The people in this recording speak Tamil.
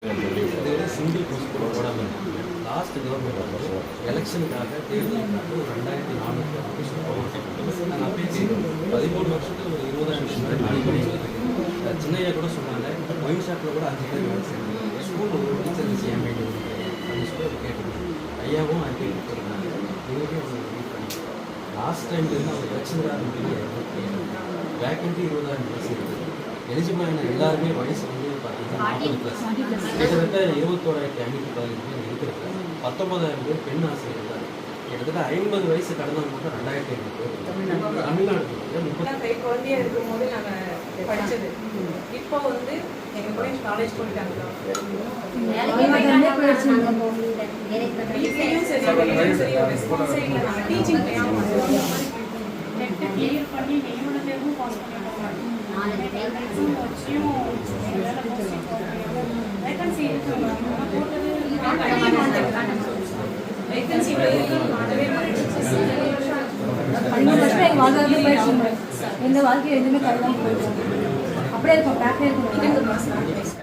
இதுவரை சிங்கிள் போஸ்ட் கூட போடாமல் இருக்காங்க. லாஸ்ட் கவர்மெண்ட் எலெக்ஷனுக்காக தேர்தலுக்காக ஒரு 2400 அப்ளிகேஷன் போடுவோம். நாங்கள் அப்பயே கேட்குறோம் 13 வருஷத்துக்கு ஒரு 20,000 காலி பண்ணி சொல்லியிருக்கேன். சின்னையா கூட சொன்னாங்க ஒயின் ஷாப்பில் கூட 5 பேர் வேலை செய்யணும். ஸ்கூலில் ஒரு டீச்சர் வச்சு ஏன் வேண்டி அப்படின்னு சொல்லி ஒரு கேட்கணும். ஐயாவும் அறிக்கை கொடுத்துருந்தாங்க. இவங்க வெயிட் பண்ணிக்கிறோம். லாஸ்ட் டைம்ல இருந்து அவங்க பிரச்சனை வேக்கண்டி 20,000 ப்ளஸ் இருக்குது. எலிஜிபிள் ஆன எல்லாருமே வயசு வந்து பார்த்தீங்கன்னா 40 ப்ளஸ். கிட்டத்தட்ட 21,515 பேர் இருக்கிறது. 19,000 பேர் பெண் ஆசிரியர் தான். கிட்டத்தட்ட 50 வயசு கடந்தவங்க மட்டும் 2,500 பேர் தமிழ்நாடு குழந்தையா இருக்கும்போது நாங்கள் படித்தது. இப்போ வந்து எங்கள் போய் காலேஜ் போயிட்டாங்க. வீட்லேயும் சரி வெளியும் சரி ஒரு ரெஸ்பான்ஸே இல்லை. நாங்கள் டீச்சிங் கிளியர் பண்ணி என்னோட தேர்வும் பாஸ் பண்ணிட்டோம். வேகன்சி இருக்கு போட்டது வேகன்சி மாட்டவே எந்த வாழ்க்கையை எதுவுமே கருதாமல் போயிடுவோம். அப்படியே இருக்கும் பேக்கே இருக்கும்.